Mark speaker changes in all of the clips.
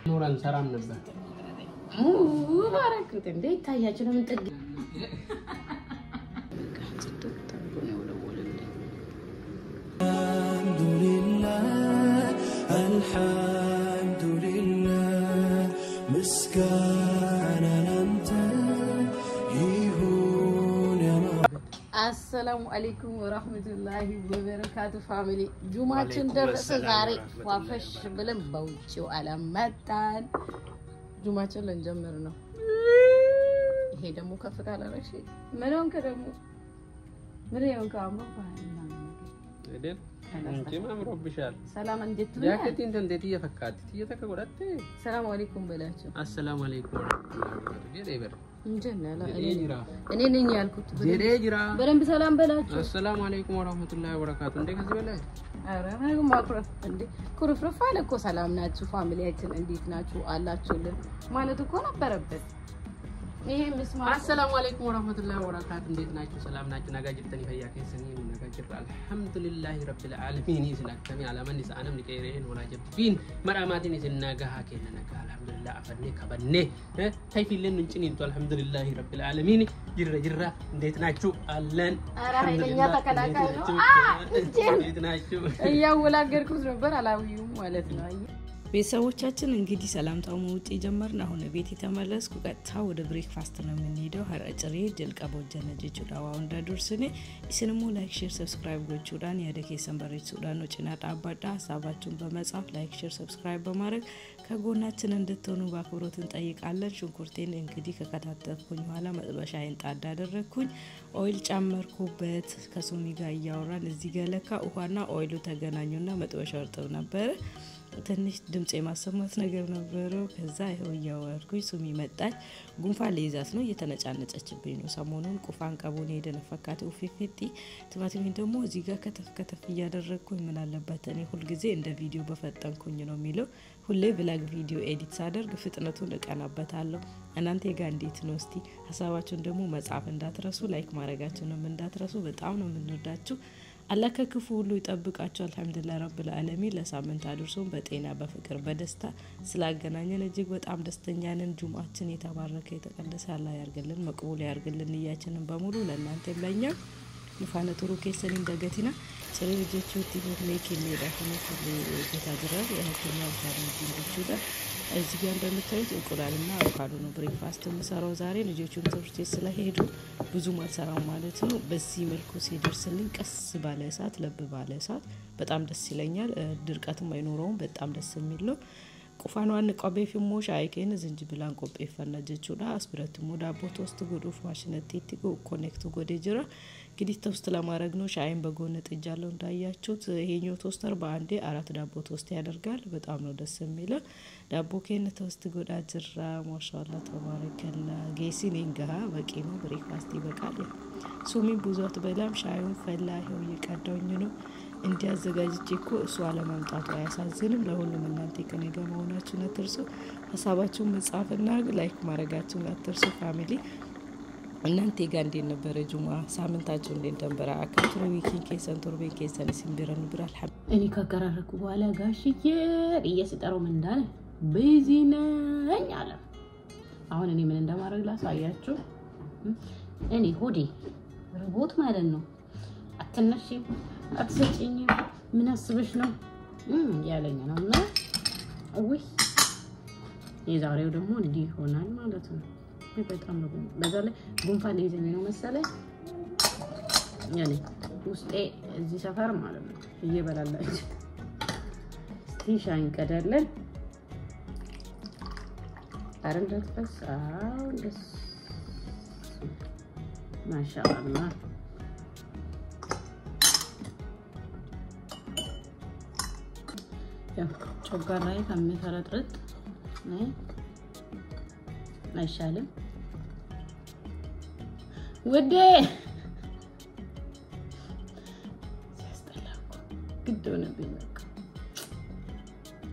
Speaker 1: نوران سلام نبه
Speaker 2: مبارك انت اندي تاياچ ነው ምን ጥግ
Speaker 3: الحمد لله مسكانا انت
Speaker 2: السلام عليكم ورحمة الله وبركاته فاميلي جمعة درس زاري وافش بلن بوچو على متان جمعة لنجمرنا هي دمو كفك على رشيد منون كدمو منون كامو فاهمنا
Speaker 1: ادل انت ما مربشال
Speaker 2: سلام انجتو
Speaker 1: يا كنتي انت انت يفكاتي يتكغدت
Speaker 2: السلام عليكم بلاچو
Speaker 1: السلام عليكم يديبر
Speaker 2: እንጀና ላ እኔ
Speaker 1: እኔ
Speaker 2: ነኝ ያልኩት
Speaker 1: ጀሬጅራ
Speaker 2: በደንብ ሰላም በላችሁ
Speaker 1: السلام عليكم ورحمه الله وبركاته እንዴ ከዚህ በላይ
Speaker 2: አረ ማይጉ ማኩረፍ እንዴ ኩርፍርፍ አለ እኮ ሰላም ናችሁ ፋሚሊያችን እንዴት ናችሁ አላችሁልን ማለት እኮ ነበረበት ይሄ መስማ
Speaker 1: السلام عليكم ورحمه الله وبركاته እንዴት ናችሁ ሰላም ናችሁ ናጋጅተኒ ፈያከሰኒ ናጋጅራ الحمدلله رب العالمين ይስላከሚ አላማን ይሳአንም ሊቀይረን ወላጀቢን መራማቲን ይስናጋሃ ከነነጋ الحمدلله አፈኔ ከበኔ ታይፊልን እንጭን እንቱ الحمدلله رب العالمين ጅራ እንዴት ናችሁ አለን
Speaker 2: አረ ኃይለኛ ተከላካይ ነው እንዴት
Speaker 1: ናችሁ
Speaker 2: እያወላገርኩት ነበር አላዊው ማለት ነው
Speaker 4: ቤተሰቦቻችን እንግዲህ ሰላምታው መውጥ ጀመርና አሁን ቤት የተመለስኩ ቀጥታ ወደ ብሬክፋስት ነው የምንሄደው ሀራጭሬ ጀልቀቦ ጀነጀ ቹዳዋው እንዳደርስኔ እስንሙ ላይክ ሼር ሰብስክራይብ ጎቹዳን ያደከ ሰንበሬት ሱዳን ነው ጭና ጣባዳ ሐሳባችሁን በመጻፍ ላይክ ሼር ሰብስክራይብ በማድረግ ከጎናችን እንድትሆኑ በአክብሮት እንጠይቃለን ሽንኩርቴን እንግዲህ ከከታተፍኩኝ በኋላ መጥበሻዬን ጣዳ አደረኩኝ ኦይል ጨመርኩበት ከሱሚ ጋር ያወራን እዚህ ጋር ለካ ውሃና ኦይሉ ተገናኙና መጥበሻው እርጥብ ነበር ትንሽ ድምጽ የማሰማት ነገር ነበረው ከዛ ይሄው ያወርኩኝ ሱሚ መጣች ጉንፋን ለይዛት ነው እየተነጫነጨችብኝ ነው ሰሞኑን ቁፋን ቀቡን ሄደነፈካት ኡፊፊቲ ትማቲም ደግሞ እዚህ ጋር ከተፍ ያደረኩኝ ምን አለበት እኔ ሁሉ ጊዜ እንደ ቪዲዮ በፈጠንኩኝ ነው የሚለው ሁሌ ብላግ ቪዲዮ ኤዲት ሳደርግ ፍጥነቱን እቀናበታለሁ እናንተ ጋር እንዴት ነው እስቲ ሐሳባችሁን ደግሞ መጻፍ እንዳትረሱ ላይክ ማድረጋችሁንም እንዳትረሱ በጣም ነው የምንወዳችሁ አላህ ከክፉ ሁሉ ይጠብቃችሁ አልহামዱሊላህ ረብል ዓለሚን ለሳምንት አድርሶን በጤና በፍቅር በደስታ ስላገናኘን እጅግ በጣም ደስተኛ ነን ጁማችን የተባረከ የተቀደሰ አላህ ያርግልን መቅቡል ያርግልን ንያችንን በሙሉ ለእናንተ ለኛ ንፋነቱሩ ከሰን እንደገቲና ስለልጆቹ ቲቪክ ሌላ ከመሰለ ጌታ ድረብ የህክምናው ታሪክ እንዲችላ እዚህ ጋር እንደምታዩት እንቁላልና አቮካዶ ነው ብሬክፋስት የምሰራው ዛሬ ልጆቹን ትምህርት ቤት ስለሄዱ ብዙ ማሰራው ማለት ነው በዚህ መልኩ ሲደርስልኝ ቀስ ባለ ሰዓት ለብ ባለ ሰዓት በጣም ደስ ይለኛል ድርቀትም አይኖረውም በጣም ደስ የሚል ነው ቁፋኗን ቆቤፍ ሞሽ አይከን ዝንጅብላን ቆቤፍ ፈነጀቹዳ አስብረት ሞዳ ቦት ውስጥ ጎዶፍ ማሽነቲቲጎ ኮኔክት ጎዴጅራ እንግዲህ ተውስት ለማድረግ ነው ሻይን በጎን ጥጃለው እንዳያችሁት ይሄኛው ቶስተር በአንዴ 4 ዳቦ ቶስት ያደርጋል በጣም ነው ደስ የሚለው ዳቦ ከነ ተውስት ጎዳጅራ ማሻአላ ተባረከላ ጌሲኒንጋ በቂ ነው ብሬክፋስት ይበቃል ሱሚ ብዙት በላም ሻዩን ፈላ ይሄው ይቀዳውኝ ነው እንዲያዘጋጅቼ እኮ እሱ አለማምጣቱ አያሳዝንም ለሁሉም እናንተ ከኔ ጋር መሆናችሁን አትርሱ ሐሳባችሁን መጻፍና ላይክ ማድረጋችሁን አትርሱ ፋሚሊ እናንተ ጋር እንዴት ነበር ጁማ ሳምንታችሁ እንዴት ነበር አካትሩ ዊኪንድ ከሰንቶር ቤት ከሰን ሲምብረን ብራል
Speaker 2: እኔ ከቀራረኩ በኋላ ጋሽዬ እየሰጠረው ምን እንዳለ ቢዚ ነኝ አለ አሁን እኔ ምን እንደማረግ ላሳያችሁ እኔ ሆዴ ሮቦት ማለት ነው አትነሺ አትሰጪኝ ምን አስበሽ ነው ያለኝ ነውና ወይ የዛሬው ደግሞ እንዲህ ሆናል ማለት ነው በጣም ነው በዛ ላይ ጉንፋን ይዘኝ ነው መሰለኝ ያኔ ውስጤ እዚህ ሰፈር ማለት ነው እየበላላች ቲሻን ቀዳለን አረንዳት ፈስ ደስ ማሻአላህ ጮጋራይ ከመፈረጥረት ነይ አይሻልም ወዴ ያስተላኩ ግዶነ ቢመጣ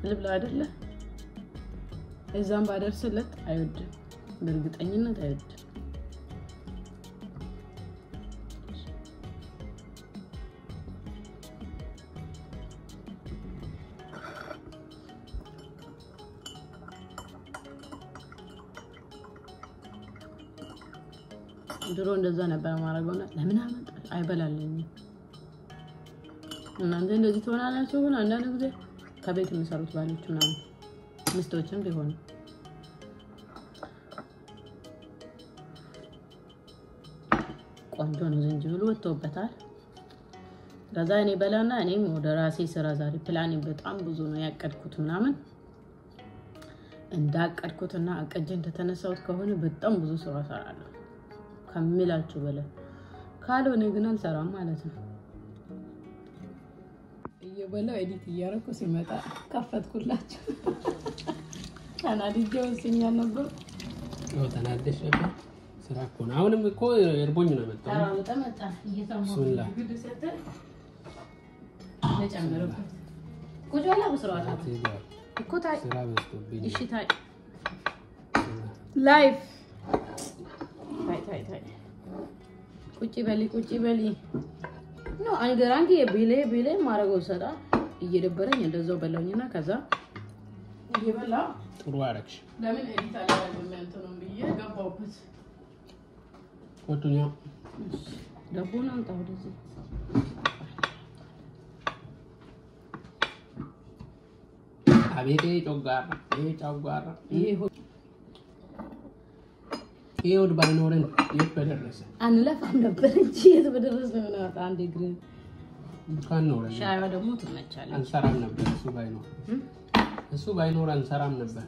Speaker 2: ልብላ አይደለ እዛም ባደርስለት አይወድም በእርግጠኝነት አይወድም ድሮ እንደዛ ነበር ማረጋውና ለምን አመጣል አይበላልኝ እናንተ እንደዚህ ትሆናላችሁ ግን አንዳንድ ጊዜ ከቤት የሚሰሩት ባሎች ምናምን ሚስቶችም ቢሆኑ ቆንጆ ነው ዝንጅብሉ ወጥቶበታል ከዛ እኔ በላና እኔም ወደ ራሴ ስራ ዛሬ ፕላን በጣም ብዙ ነው ያቀድኩት ምናምን እንዳቀድኩትና አቀጀ እንደተነሳውት ከሆነ በጣም ብዙ ስራ ሰራለሁ ከመላችሁ በለ ካልሆነ ግን አልሰራም ማለት ነው እየበላው ኤዲት እያረኩ ሲመጣ ከፈትኩላችሁ ካናዲጆ ሲኛ ነበር
Speaker 1: ተናደሽ ነበር ስራ እኮ ነው አሁንም እኮ እርቦኝ ነው መጣው
Speaker 2: አዎ ተመጣ እየሰማሁ ግድ ሰጠ ለጨመረበት ቆጆላ በስራው እኮ ታይ
Speaker 1: ስራ በስቶብኝ
Speaker 2: እሺ ታይ ላይፍ ታይ ቁጭ በሊ ነው አንገራንጊ ቢሌ ማረገው ሰዳ እየደበረኝ እንደዛው በላውኝና ከዛ እየበላ
Speaker 1: ጥሩ አረክሽ
Speaker 2: ለምን ኤዲት አላደረግም እንትኑን ብዬ ገባውበት
Speaker 1: ወጡኛ
Speaker 2: ደቡና አንጣው ደዚህ
Speaker 1: አቤቴ ጮጋራ ይሄው ባይኖረን የት በደረሰ
Speaker 2: አንለፋም ነበር እንጂ የት በደረሰ ነው አንዴ ግሪን
Speaker 1: ካን ነው
Speaker 2: ሻይዋ ደግሞ ትመቻለች
Speaker 1: አንሰራም ነበር እሱ ባይኖር አንሰራም ነበር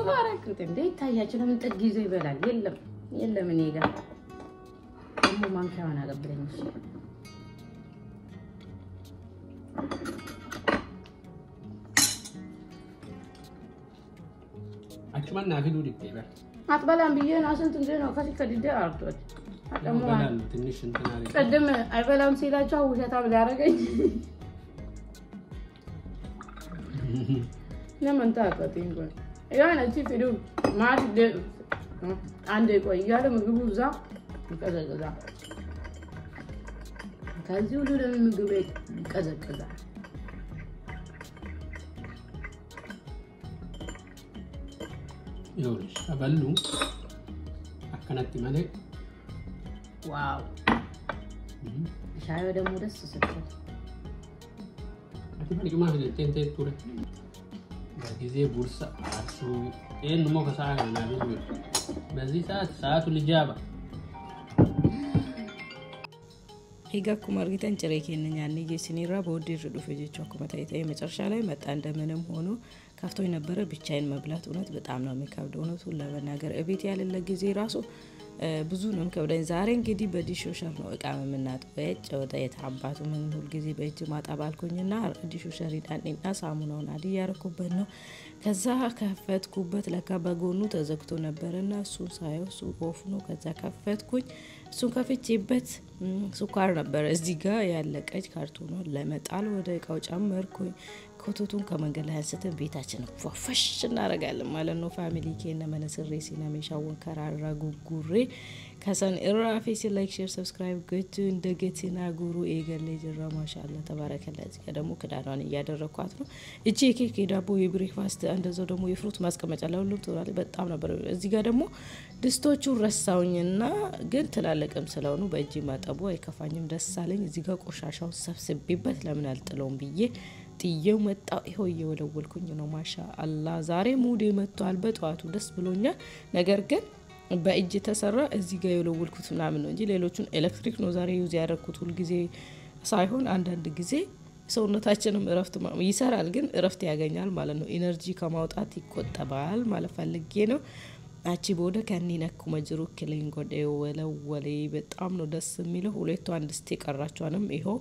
Speaker 2: ባረክት እንዴ ታያችሁ ለምን ጥግ ይዞ ይበላል የለም እኔ ጋር ደግሞ ማንካውን አቀብለኝ እሺ
Speaker 1: አችማና ቪዲዮ ዲቴይል
Speaker 2: አትበላም ብዬ ነው አስንት እንደ ነው ከዲደ አርቶት
Speaker 1: አቀማል ትንሽ እንትና አለ
Speaker 2: ቀደም አይበላም ሲላቸው ውሸታም ሊያረገኝ ለምን ታውቀኝ ቆይ ያን እቺ ቪዲዮ ማሽ አንዴ ቆይ ያለ ምግቡ እዛ ይቀዘቅዛ ከዚህ ሁሉ ለምን ምግብ ይቀዘቅዛ
Speaker 1: ይኸውልሽ አበሉ አከናት ማለት
Speaker 2: ዋው ሻዩ ደግሞ ደስ ስትል
Speaker 1: አትፈልጊ ማለት ቴንቴ ቱረ በጊዜ ቡርሳ አርሱ ይሄን ሞ ከሰዓት ነው ያለው በዚህ ሰዓቱ ልጃባ
Speaker 4: Egaa akkuma argitan ciree keenya nyaanni geessiniirraa booddee irra dhufe jechuu akkuma ta'e መጨረሻ ላይ መጣ እንደምንም ሆኖ ከፍቶኝ ነበረ ብቻዬን መብላት እውነት በጣም ነው የሚከብደው እውነቱን ለመናገር እቤት ያለለ ጊዜ ራሱ ብዙ ነው ከብዳኝ ዛሬ እንግዲህ በዲሾሸር ነው እቃ መምናጥበው ወደ የታባቱ ምን ሁሉ ጊዜ በእጅ ማጣብ አልኩኝና ዲሾሸር ይዳንና ሳሙናውን አዲ ያረኩበት ነው ከዛ ከፈትኩበት ለካ በጎኑ ተዘግቶ ነበርና እሱ ሳይው እሱ ኦፍ ነው ከዛ ከፈትኩኝ እሱ ከፍቼበት ሱካር ነበር እዚህ ጋር ያለቀች ካርቶን ለመጣል ወደ እቃው ጨመርኩኝ ኮቶቱን ከመንገድ ላይ አንስተን ቤታችን ፏፈሽ እናረጋለን ማለት ነው ፋሚሊ ከነ መነስሬ ሲናሜሻውን ከራራ ጉጉሬ ከሰን ኢራፊ ላይክ ሼር ሰብስክራይብ ገቱ እንደገቲና ጉሩ ኤገለ ጀራ ማሻአላ ተባረከላ እዚህ ጋር ደግሞ ክዳኗን ያደረኳት ነው እቺ ኬክ ዳቦ የብሬክፋስት እንደዛው ደግሞ የፍሩት ማስቀመጫ ለሁሉም ተወራለ በጣም ነበር እዚህ ጋር ደግሞ ድስቶቹ ረሳውኝና ግን ተላለቀም ስለሆኑ በእጅ ማጠቡ አይከፋኝም ደስ አለኝ እዚህ ጋር ቆሻሻው ሰብስቤበት ለምን አልጥለውም ብዬ ጥየው መጣው ይሄው እየወለወልኩኝ ነው ማሻአላ ዛሬ ሙዴ መጥቷል በጧቱ ደስ ብሎኛል ነገር ግን በእጅ ተሰራ እዚህ ጋር የወለወልኩት ምናምን ነው እንጂ ሌሎቹን ኤሌክትሪክ ነው ዛሬ ዩዝ ያደረኩት ሁሉ ጊዜ ሳይሆን አንዳንድ ጊዜ ሰውነታችንም እረፍት ይሰራል ግን እረፍት ያገኛል ማለት ነው ኢነርጂ ከማውጣት ይቆጠባል ማለት ፈልጌ ነው አቺ ቦደ ከኒነኩ መጅሩ ክሊን ጎዴው ወለወሌ በጣም ነው ደስ የሚለው ሁለቱ አንድ ስቴ ቀራቸውንም ይሄው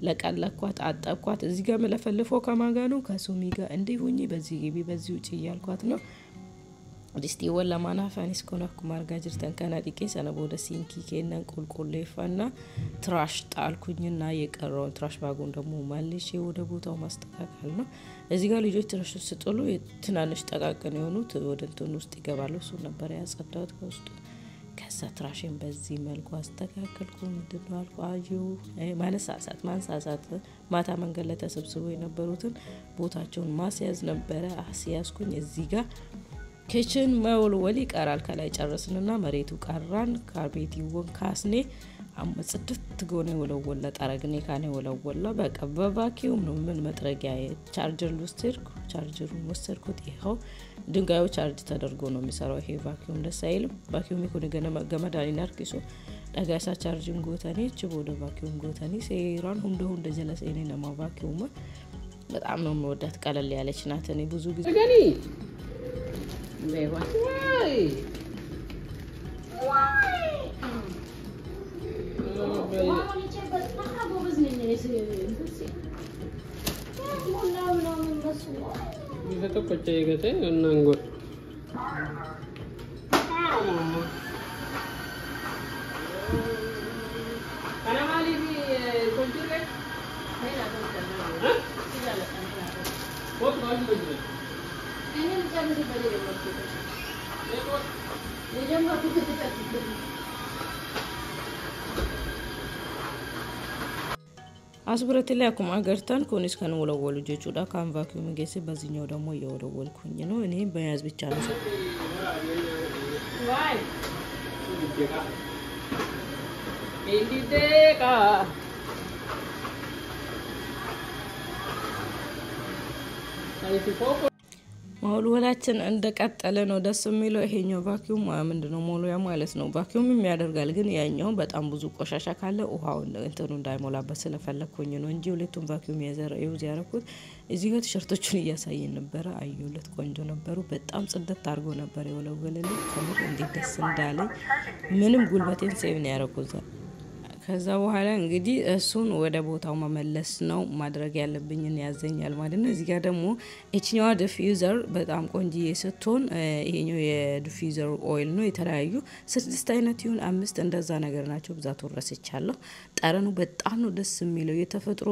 Speaker 4: ለቀለኳት አጣብኳት እዚህ ጋር መለፈልፈው ከማጋኑ ከሱሚ ጋር እንዲሁኝ በዚህ ግቢ በዚህ ውጪ ያልኳት ነው ዲስቲ ወላ ማናፋኒስ ኮናኩ ማርጋጅር ተንከናዲቄ ሰነቦደ ሲንኪ ከነን ቁልቁሌፋና ትራሽ ጣልኩኝና የቀረውን ትራሽ ባጉን ደግሞ ማልሼ ወደ ቦታው ማስተካከል ነው እዚህ ጋር ልጆች ትራሽ ስጥሉ ትናንሽ ጠቃቀን የሆኑት ወደ እንትን ውስጥ ይገባሉ እሱ ነበር ያጸዳሁት ከውስጥ ከዛ ትራሽን በዚህ መልኩ አስተካከልኩ ምንድነው አልቋዩ ማንሳሳት ማታ መንገድ ላይ ተሰብስበው የነበሩትን ቦታቸውን ማስያዝ ነበረ አስያዝኩኝ እዚህ ጋር ኪችን መወልወል ይቀራል ከላይ ጨረስንና መሬቱ ቀራን ካርቤት ይወን ካስኔ አመጽድት ጎኔ ወለወላ ጠረግኔ ካኔ ወለወላ በቃ በቫኪዩም ነው ምን መጥረጊያ ቻርጀር ልውስጥኩ ቻርጀሩን ወሰድኩት ይሄው ድንጋዩ ቻርጅ ተደርጎ ነው የሚሰራው ይሄ ቫኪዩም ለሳይልም ቫኪዩም ይኮን ገመድ አሊናርኪሶ ዳጋሳ ቻርጅን ጎተኔ ችቦደ ቫኪዩም ጎተኔ ሴራን ሁንደ ጀለሰኔ ነው ቫኪዩም በጣም ነው የምወዳት ቀለል ያለች ናት እኔ ብዙ ጊዜ
Speaker 1: ገኒ ለዋይ
Speaker 2: واو يجيبت نحبو بزني نسي والله ولا من مسوا
Speaker 1: إذا تقول شيء كذا نانغور أنا مالي في كمبيوتر
Speaker 2: لا
Speaker 1: ها
Speaker 2: لا لا
Speaker 1: وقت ما في كمبيوتر
Speaker 2: أنا مجرد بديل الكمبيوتر يجمع كمبيوتر
Speaker 4: አስብረት ላይ አቁም አገርታን ኮኒስ ከነ ወለወሉ ጀቹዳ ካን ቫኪዩም ገሴ በዚህኛው ደግሞ እየወለወልኩኝ ነው እኔ በያዝ ብቻ ነው
Speaker 1: ዋይ ኢንዲዴካ አይሲፎ
Speaker 4: ማውሉላችን እንደቀጠለ ነው ደስ የሚለው ይሄኛው ቫኪዩም ምንድነው ሞሉያ ማለት ነው ቫኪዩም የሚያደርጋል ግን ያኛው በጣም ብዙ ቆሻሻ ካለ ውሃው እንትኑ እንዳይሞላበት ስለፈለኩኝ ነው እንጂ ሁለቱም ቫኪዩም ዩዝ ያረኩት እዚህ ጋር ቲሸርቶቹን እያሳየን ነበር አዩለት ቆንጆ ነበሩ በጣም ጽድት አድርጎ ነበር የወለወለልኝ ከምር እንዴት ደስ እንዳለኝ ምንም ጉልበቴን ሴቭ ነው ያረኩት ከዛ በኋላ እንግዲህ እሱን ወደ ቦታው መመለስ ነው ማድረግ ያለብኝን ያዘኛል ማለት ነው እዚህ ጋር ደግሞ እቺኛዋ ዲፊውዘር በጣም ቆንጂዬ ስትሆን ይሄኛው የዲፊውዘር ኦይል ነው የተለያዩ 6 አይነት ይሁን 5 እንደዛ ነገር ናቸው ብዛት ወረስቻለሁ ጠረኑ በጣም ነው ደስ የሚለው የተፈጥሮ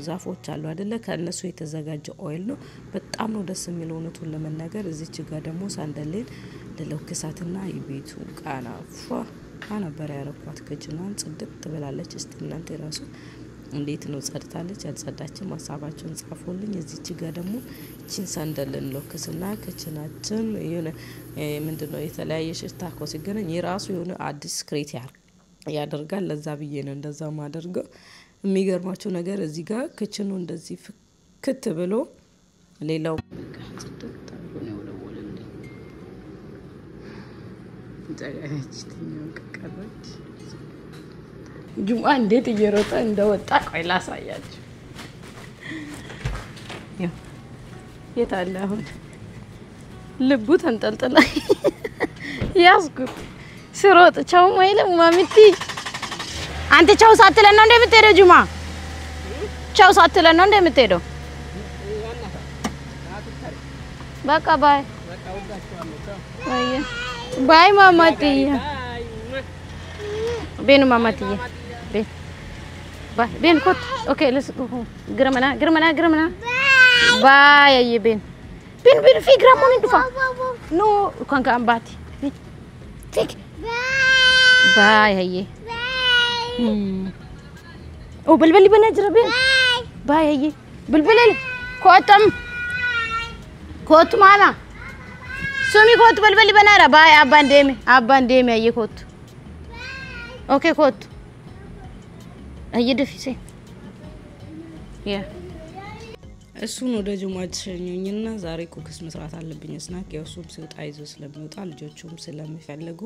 Speaker 4: ዛፎች አሉ አይደለ ከነሱ የተዘጋጀ ኦይል ነው በጣም ነው ደስ የሚለው ነው ለመናገር እዚች ጋር ደግሞ ሳንደሌን ለለውከሳትና ይቤቱ ቃናፋ አናበር ያረኳት ከጅናን ጽድት ተበላለች እስቲናንተ ራሱ እንዴት ነው ጸድታለች ያልጸዳችም ሐሳባቸውን ጻፉልኝ እዚች ጋር ደግሞ ቺን ሳንደልን ለከስና ከችናችን የሆነ ምንድነው የተለያየ ሽታ ኮሲገነኝ የራሱ የሆነ አዲስ ክሬት ያደርጋል ለዛ ብዬ ነው እንደዛ ማደርገው የሚገርማቸው ነገር እዚህ ጋር ከችኑ እንደዚህ ፍክት ብሎ ሌላው ጽድት ነው ወለወለልኝ ጃጋችትኛው ከቀረች ጁማ እንዴት እየሮጠ እንደወጣ ቆይ ላሳያችሁ የታለ አሁን ልቡ ተንጠልጥላ ያስኩት ስሮጥ ቻው ማይለም ማሚቲ አንተ ቻው ሳትለን ነው እንደምትሄደው ጁማ ቻው ሳትለን ነው እንደምትሄደው በቃ ባይ አየ ባይ ማማቲ ቤኑ ማማቲ ቤ ባይ ቤን ኮት ኦኬ let's go home ግርመና ባይ አየ ቤን في جرامون دفع نو كان كامباتي تيك باي هي او بلبلي بنجر بين باي هي بلبلي كوتم كوت ماما سومي كوت بلبلي بنارا باي ابان ديمي هي كوت اوكي كوت هي دفي سي يا እሱን ወደ ጁማት ሸኙኝና ዛሬ ኩክስ መስራት አለብኝ ስናክ ያውሱም ሲወጣ ይዞ ስለሚወጣ ልጆቹም ስለሚፈልጉ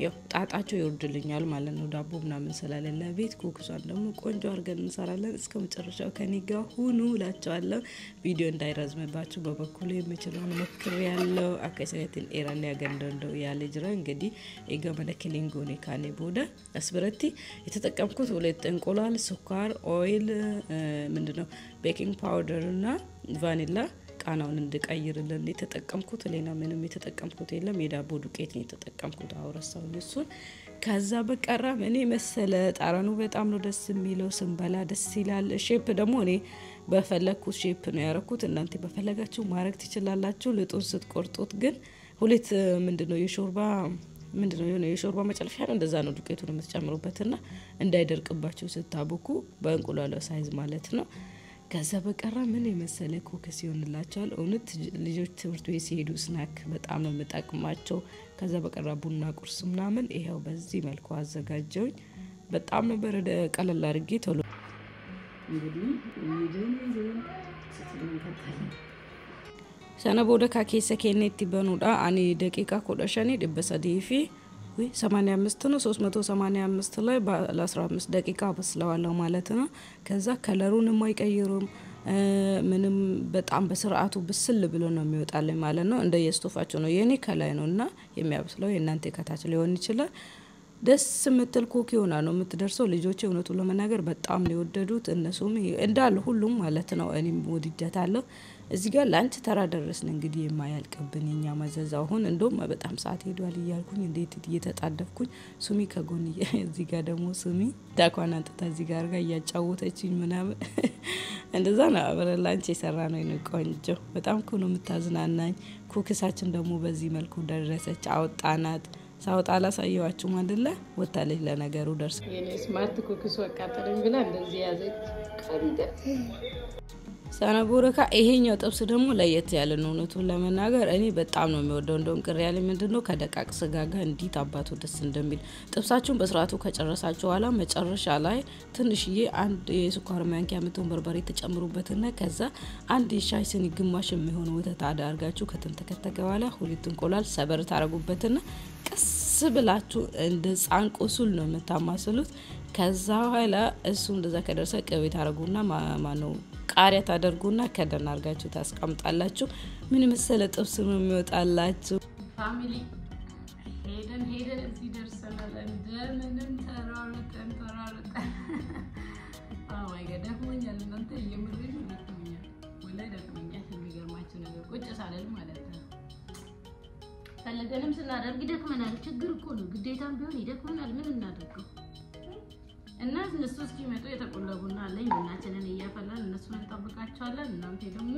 Speaker 4: ያው ጣጣቸው ይወርድልኛል ማለት ነው ዳቦ ምናምን ስለሌለ ቤት ኩክሷን ደግሞ ቆንጆ አርገን እንሰራለን እስከ መጨረሻው ከኔ ጋር ሁኑ ላቻለሁ ቪዲዮ እንዳይረዝምባችሁ በበኩሌ የምችለውን ሞክሬያለሁ አከሰነትን ኤራን ያገንደው ያለጅራ እንግዲህ የገመደ ክሊንጎኔ ካኔ ቦደ አስበረቲ የተጠቀምኩት ሁለት እንቁላል ስኳር ኦይል ምንድነው ቤኪንግ ፓውደር እና ቫኒላ ቃናውን እንድቀይርልን የተጠቀምኩት ሌላ ምንም የተጠቀምኩት የለም የዳቦ ዱቄት ነው የተጠቀምኩት አውራሳው እሱን ከዛ በቀራ እኔ መሰለ ጣራኑ በጣም ነው ደስ የሚለው ስንበላ ደስ ይላል ሼፕ ደግሞ እኔ በፈለኩት ሼፕ ነው ያረኩት እናንተ በፈለጋችሁ ማድረግ ትችላላችሁ ለጦን ስትቆርጡት ግን ሁለት ምንድነው የሾርባ መጨረሻ ነው እንደዛ ነው ዱቄቱን የምትጨምሩበትና እንዳይደርቅባችሁ ስታቦኩ በእንቁላሉ ሳይዝ ማለት ነው ከዛ በቀራ ምን የመሰለ ኩክስ ይሆንላቸዋል። እውነት ልጆች ትምህርት ቤት ሲሄዱ ስናክ በጣም ነው የምጠቅማቸው። ከዛ በቀራ ቡና ቁርስ ምናምን ይሄው በዚህ መልኩ አዘጋጀውኝ። በጣም ነበር ቀለል አድርጌ ቶሎ እንግዲህ ሰነ ቦደ ካኬሰ ከኔቲ በኑዳ አኒ ደቂቃ ኮዳሻኒ ድበሰዲፊ 85 ነው 385 ላይ ለ15 ደቂቃ በስለዋለሁ ማለት ነው። ከዛ ከለሩን የማይቀይሩም ምንም በጣም በስርዓቱ ብስል ብሎ ነው የሚወጣልኝ ማለት ነው። እንደ የስቶፋቸው ነው የኔ ከላይ ነውና የሚያብስለው የእናንተ ከታች ሊሆን ይችላል። ደስ ምትል ኩክ ይሆና ነው የምትደርሰው። ልጆቼ እውነቱ ለመናገር በጣም ነው የወደዱት እነሱም እንዳለ ሁሉም ማለት ነው። እኔም ወድጃታለሁ። እዚህ ጋር ላንች ተራ ደረስን እንግዲህ የማያልቅብን የኛ መዘዝ አሁን እንደውም በጣም ሰዓት ሄዷል እያልኩኝ እንዴት እየተጣደፍኩኝ ሱሚ ከጎን እዚህ ጋር ደግሞ ሱሚ ዳኳን አንጥታ እዚህ ጋር እያጫወተችኝ ምናምን እንደዛ ነው አብረን ላንች የሰራ ነው ቆንጆ። በጣም እኮ ነው የምታዝናናኝ። ኩክሳችን ደግሞ በዚህ መልኩ ደረሰች። አወጣናት ሳውጣ ላሳየዋችሁ አይደለ ወጣለች ለነገሩ ደርስ
Speaker 2: የኔ ስማርት ኩክስ ወቃጠረኝ ብላ እንደዚህ ያዘች ቀንደ
Speaker 4: ሰነቦረካ ይሄኛው ጥብስ ደግሞ ለየት ያለ ነው እውነቱ ለመናገር እኔ በጣም ነው የሚወደው። እንደውም ቅር ያለኝ ምንድነው ከደቃቅ ስጋ ጋር እንዲት አባቱ ደስ እንደሚል ጥብሳችሁን በስርዓቱ ከጨረሳችሁ በኋላ መጨረሻ ላይ ትንሽዬ አንድ የስኳር ማንኪያ ምጥን በርበሬ ተጨምሩበትና ከዛ አንድ የሻይ ስኒ ግማሽ የሚሆን ወተት አድርጋችሁ ከተንተከተከ በኋላ ሁለት እንቁላል ሰበር ታረጉበትና ቀስ ብላችሁ እንደ ጻን ቁስል ነው የምታማስሉት። ከዛ በኋላ እሱ እንደዛ ከደረሰ ቅቤ ታረጉና ማነው ቃሪያ ታደርጉና ከደን አርጋችሁ ታስቀምጣላችሁ። ምን መሰለ ጥብስ ነው የሚወጣላችሁ።
Speaker 2: ፋሚሊ ሄደን እዚህ ደርሰናል። እንደምንም ተራርቀን ማይ ጋድ ደክሞኛል። እናንተ የምሬን ደክሞኛል ወላሂ ደክሞኛል። የሚገርማችሁ ነገር ቁጭ ሳለል ማለት ነው ፈለገንም ስናደርግ ይደክመናል። ችግር እኮ ነው ግዴታም ቢሆን ይደክመናል። ምን እናደርገው እና እነሱ እስኪመጡ የተቆለቡና አለኝ እናችንን እያፈላን እነሱን እንጠብቃቸዋለን። እናንተ ደግሞ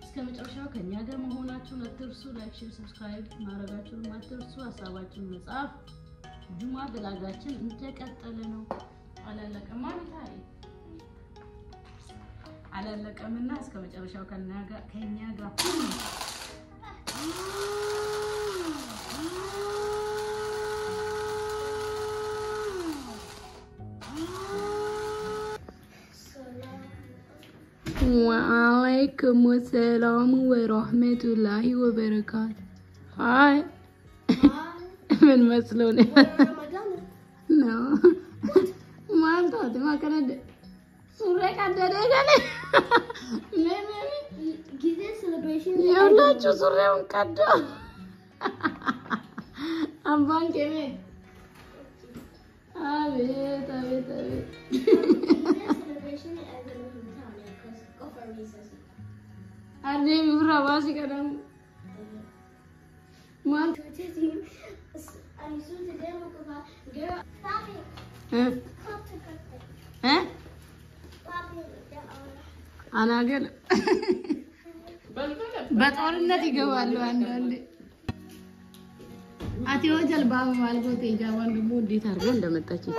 Speaker 2: እስከመጨረሻው ከኛ ጋር መሆናችሁን አትርሱ። ላይክ ሼር ሰብስክራይብ ማድረጋችሁን አትርሱ። ሀሳባችሁን መጻፍ ጁማ ብላጋችን እንደቀጠለ ነው። አላለቀም ማለት አላለቀምና እስከመጨረሻው ከኛ ጋር وعليكم السلام ورحمة الله وبركاته. هاي من مسلوني no ما انت ما كان سورة كده كده
Speaker 5: كذا celebration
Speaker 2: يلا شو سورة كده أبان كمان أبي أنا بيفرح باسي كلام ما أنا أقول بتقولنا تيجوا عندي أتيو جلباب مالكو تيجا وان ريموت دي تارجون دمتاچي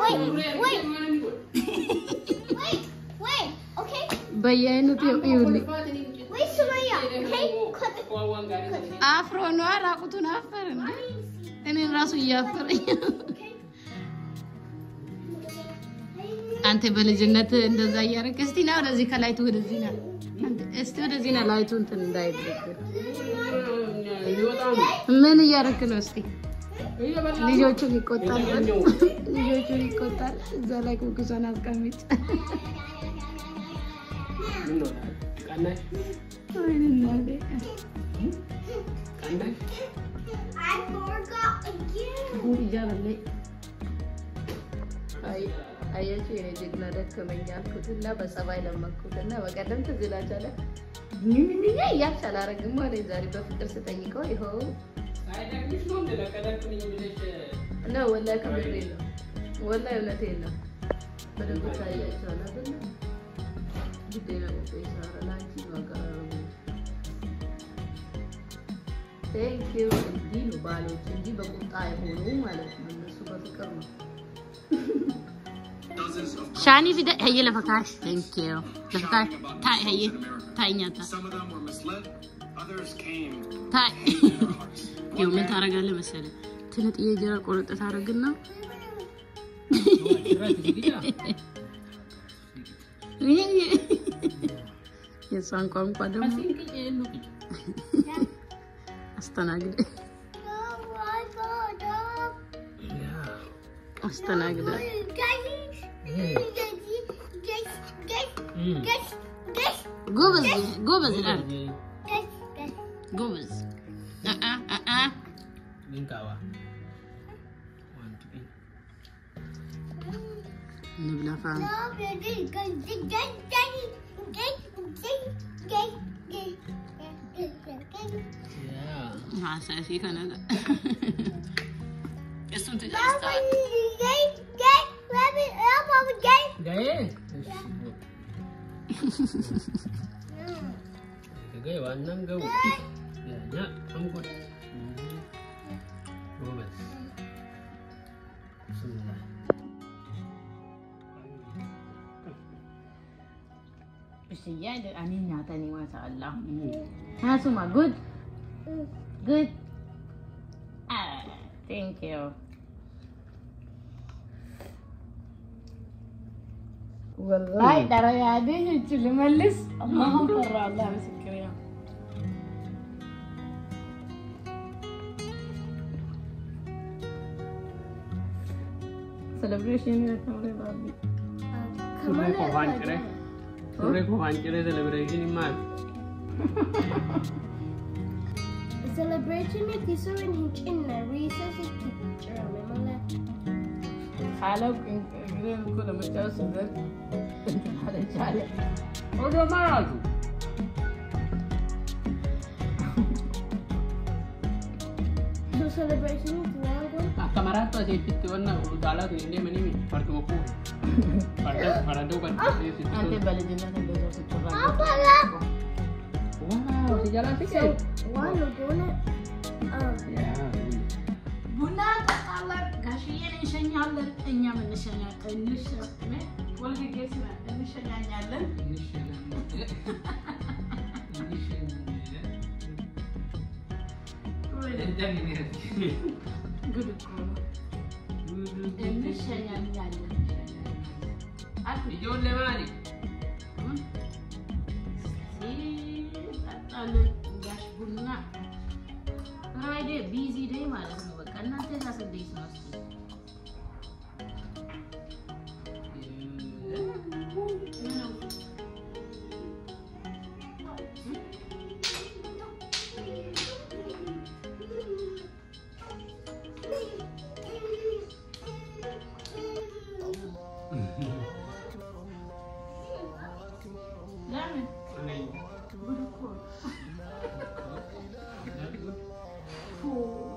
Speaker 5: wait okay
Speaker 2: بيانو تيولي
Speaker 5: wait Sumaya okay
Speaker 2: afro no አራቁቱን አፈር እኔ ራሱ ያፈረኝ አንተ በልጅነት እንደዛ ያረክ እስቲ ነው ወደዚህ ከላይቱ ወደዚህ ነው እስቲ ወደዚህ ነው ላይቱ እንትን እንዳይደረግ ምን ያረክ ነው እስቲ ልጆቹን ይቆጣል እዛ ላይ ኩኩሳን አስቀምጭ
Speaker 1: ምን ነው ቀናይ
Speaker 2: አይነናዴ
Speaker 1: ቀናይ
Speaker 5: I forgot again
Speaker 2: ይጃበለ አያችሁ የኔ ጀግና ደከመኝ አልኩትና በጸባይ ለመኩትና በቀደም ትዝላቻለ ምን ያያቻለ አረግም ማለት ዛሬ በፍቅር ስጠይቀው ይኸው
Speaker 1: አይደግሽ ነው እንደለቀደክኝ ብለሽ
Speaker 2: ነው ወላሂ ከብሬ ነው ወላሂ እውነቴ ነው በደንብ ታያቻለ አይደል ግዴታ ነው ይሳራ ላንቺ ማቀራረቡ Thank you እንዲህ ነው ባሎች እንጂ በቁጣ አይሆኑ ማለት ነው እነሱ በፍቅር ነው شاني في ده هي لفكاي ثانك يو لفكاي تاي هي تاي نياتا تاي يوم انت رجال مثلا تلت ايه جرى قرط تارجنا يسان كم قدم استناقد استناقد قوبز الآن قوبز
Speaker 1: Din kawa.
Speaker 2: نبلا فاهم
Speaker 1: Yeah.
Speaker 2: مع ساسي كان هذا اسمه
Speaker 1: Gaya. Gaya wannan gawo. Ya, an gwada. Gobas. Bismillah.
Speaker 2: السيادة أنين نعتني ما شاء الله ها سما good good thank you والله ترى يا دي اللي ملس الله أكبر الله مسكر يا celebration يا كامل بابي
Speaker 1: Surrey ko hancire. Surrey ko hancire celebration imal.
Speaker 5: Celebration if you saw in Hinchina, recess is teacher, remember?
Speaker 2: حالك غير كل متجوز ده هذا جالي
Speaker 1: Odo maradu.
Speaker 5: So celebration is one.
Speaker 1: Kamarato si pitti wanna udala tu ini mani mi partu mo ko. Parado kan si
Speaker 2: أنت
Speaker 1: pitti.
Speaker 2: بلدنا تبدأ تتفرج
Speaker 1: Wow, si jalan
Speaker 5: So
Speaker 1: sikit.
Speaker 5: one we're doing it.
Speaker 1: Ya.
Speaker 2: ቡና ጠጣለን ጋሽዬን እንሸኛለን እኛም እንሸኛኛለን ጉድ እኮ ነው እንሸኛኛለን
Speaker 1: Ijoollee maali?
Speaker 2: ሲጠጣለን ጋሽ ቡና ፍራይዴ ቢዚ ዴይ ማለት ነው በቃ እናንተ ታሰደይ ነው እስኪ ለምን ጉድ እኮ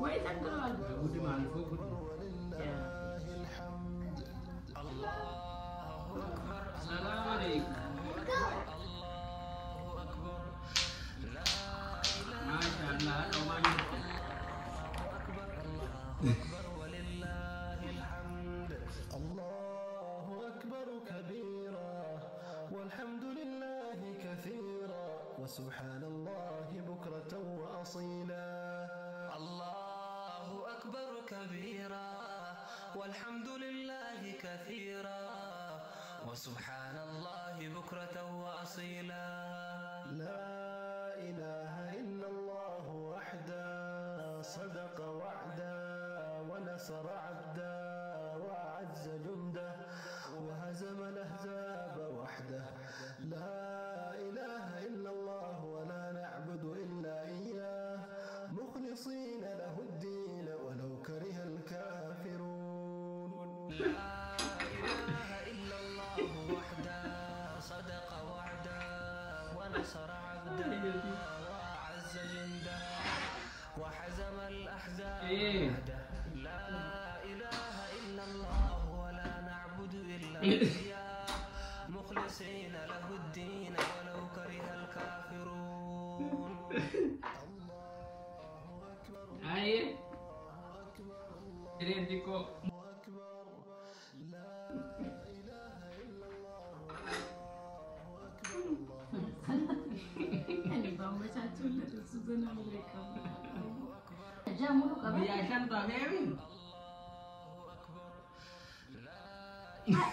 Speaker 2: ወይ ተንግሯል
Speaker 1: Gudi maal fo gudi. Assalamu alaikum. Masya Allah, romanya.
Speaker 3: الله أكبر كبيرا والحمد لله كثيرا وسبحان الله بكرة وأصيلا الله أكبر كبيرا والحمد لله كثيرا وسبحان الله بكرة وأصيلا لا إله إلا الله وحده صدق وعده ونصر عبده وأعز جنده وهزم الأحزاب وحده لا إله إلا الله ولا نعبد إلا إياه مخلصين له الدين ولو كره الكافرون لا إله إلا الله وحده صدق وعده ونصر عبده وأعز جنده وحزم الأحزاب وحده لا إله إلا الله ولا نعبد إلا إياه مخلصين له الدين ولو كره الكافرون
Speaker 1: Aye. Identico.
Speaker 2: ربنا عليك جاملو قبل
Speaker 1: يا شنطة فهمين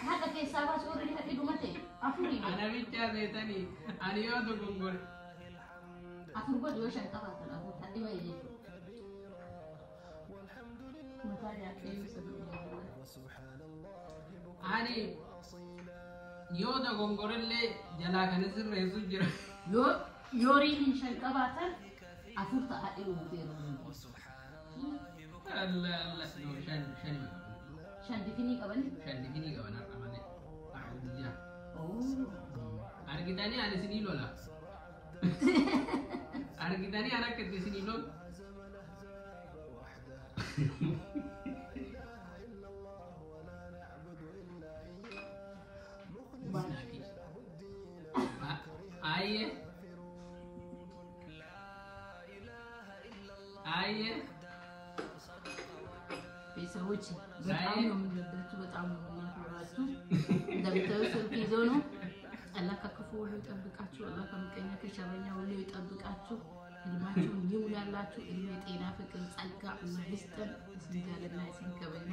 Speaker 2: هذا في سبعة شهور اللي هتيجوا متى أفري
Speaker 1: أنا بيتشا زيتني أنا يودو كونغول
Speaker 2: أفرقوا جوش انتهت الأفر هذه ما يجي متى يأكل
Speaker 1: أنا يودو كونغول اللي جلا كان يصير رئيس الجرا
Speaker 2: يوري من شنكباتا أفرت أحيو بيرو
Speaker 1: لا لا شن
Speaker 2: دفيني قبل
Speaker 1: أرقامني أعوذ بالله أركيتاني أنا سني لولا أركيتاني أنا كتير سني لول آية
Speaker 2: ቤተሰቦች በጣም ነው የምንወዳችሁ በጣም ነው የምናከብራችሁ እንደምታዩት ኪዞ ነው አላህ ከክፉ ሁሉ ይጠብቃችሁ አላህ ከምቀኛ ከሸረኛ ሁሉ ይጠብቃችሁ ህልማችሁን ይሙላላችሁ እድሜ ጤና ፍቅር ጸጋ አላህ ይስጠን ስንጃለና ስንከበኛ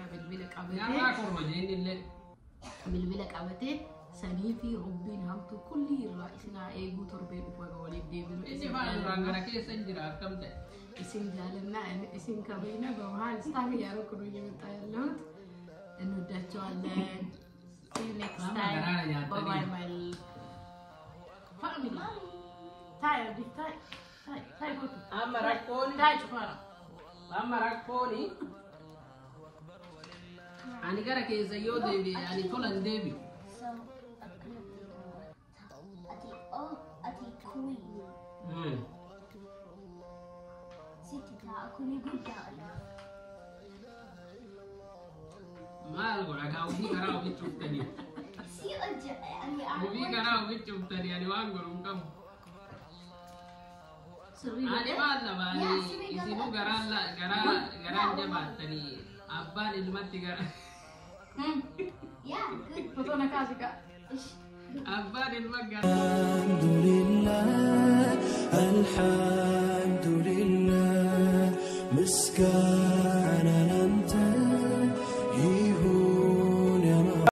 Speaker 2: بالبلا قابته سنيفي ربين همتو كل رئيسنا ايغو تربي وغولي ديبن
Speaker 1: إني فاهم رانغنا كي سنجرا كم ده
Speaker 2: اسم جالنا اسم كبينا بمحل ستاف يارو كنو يمتا يالوت እንወዳቸዋለን see you next time bye bye my family tay go to
Speaker 1: amarakoni
Speaker 2: tay chufara
Speaker 1: amarakoni ani gara ke zayo debi ani tolan debi
Speaker 5: So, ati queen. Sitita akuni gudda.
Speaker 1: mal gora ka ubi kara ubi chuftani
Speaker 5: Si aja yani
Speaker 1: ubi kara ubi chuftani ani wangorum kam
Speaker 2: sirri
Speaker 1: ani wala bani isinu garalla garan jabatani abban ilmatti gara
Speaker 5: Yeah, good.
Speaker 2: foto na kasi ka
Speaker 1: abban ilmagga
Speaker 3: الحمد لله مسكان